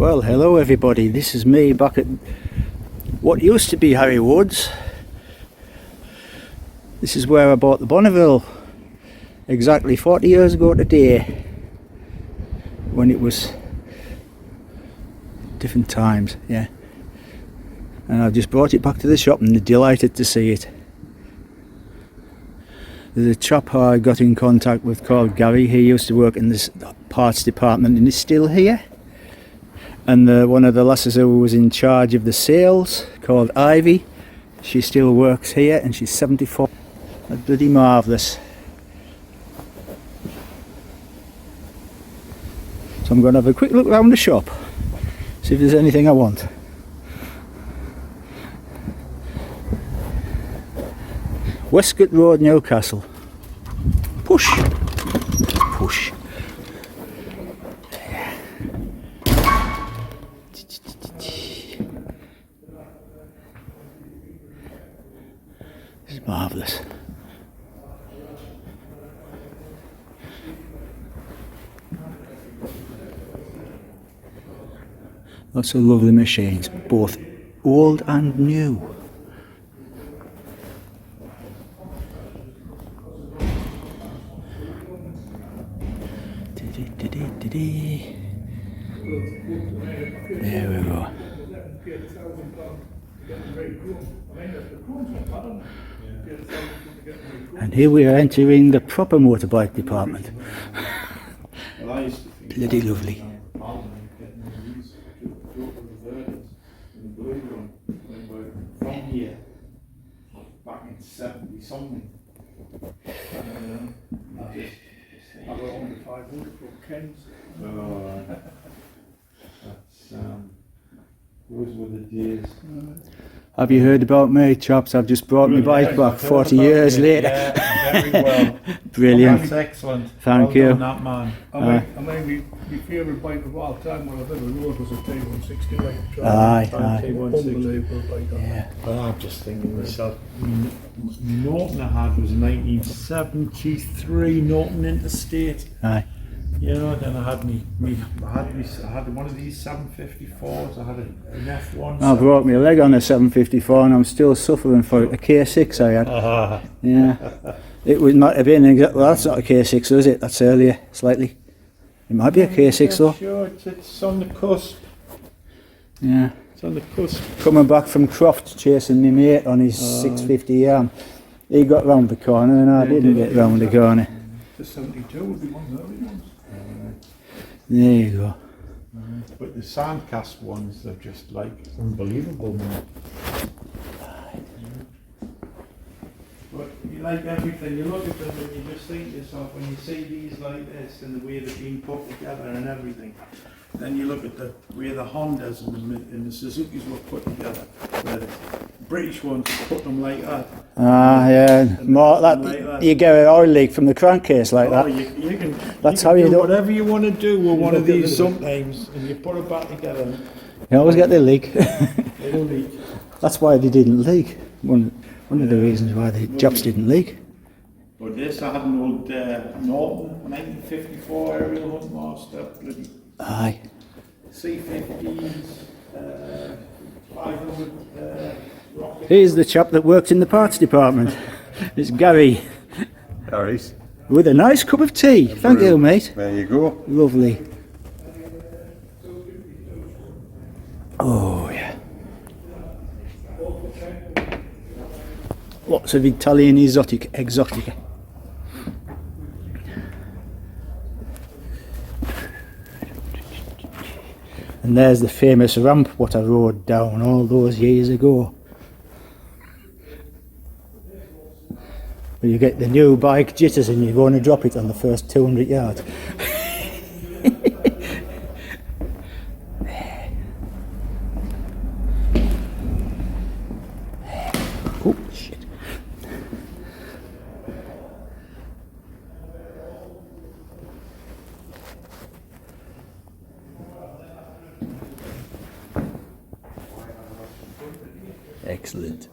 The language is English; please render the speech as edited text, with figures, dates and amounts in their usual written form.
Well, hello everybody, this is me back at what used to be Harry Woods. This is where I bought the Bonneville exactly 40 years ago today, when it was different times, yeah. And I've just brought it back to the shop and they're delighted to see it. There's a chap who I got in contact with called Gary. He used to work in this parts department and he's still here. And one of the lasses who was in charge of the sales, called Ivy, she still works here and she's 74. That's bloody marvellous. So I'm going to have a quick look around the shop, see if there's anything I want. Westgate Road, Newcastle. Push! Push! This is marvellous. Lots of lovely machines, both old and new. There we go. And here we are entering the proper motorbike department. Bloody lovely. From here, back in 70 something. I got on the 500 from Ken's. Those were the days. Have you heard about me, chaps? I've just brought my bike back 40 years later. Yeah, very well. Brilliant. That's excellent. Thank you. Done, that man. I mean, my favourite bike of all time when I've ever rode was a T160 bike. Aye. Unbelievable bike. Yeah. Well, I'm just thinking to myself, Norton I had was 1973 Norton Interstate. Aye. You know, then I had I had one of these 754s. I had an F1. I broke my leg on a 754 and I'm still suffering for it. A K6 I had. Yeah. It would not have been exactly. Well, that's not a K6, is it? That's earlier, slightly. It might be a K6 though. Sure, it's on the cusp. Yeah. It's on the cusp. Coming back from Croft chasing my mate on his 650 yam. He got round the corner and I didn't get round the corner. The 72 would be one of the early ones. There you go. But the Sandcast ones, they're just like unbelievable, man. But you like everything, you look at them and you just think to yourself, when you see these like this and the way they've been put together and everything, then you look at the way the Hondas and the Suzukis were put together, where the British ones put them like that. Ah, yeah. More that, you get an oil leak from the crankcase like that. You can, That's you how you do do it. whatever you want to do with one of these sometimes, and you put it back together. You always get the leak. They don't leak. That's why they didn't leak. One of the reasons why the Japs didn't leak. But this, I had an old Norton 1954 aerial hunt master, bloody Aye. C50s, 500 rocket. Here's the chap that worked in the parts department. It's Gary. Harry's. With a nice cup of tea. Thank you, mate. There you go. Lovely. Oh, yeah. Lots of Italian exotica. And there's the famous ramp what I rode down all those years ago. Where you get the new bike jitters and you're going to drop it on the first 200 yards. Oh, shit. Excellent.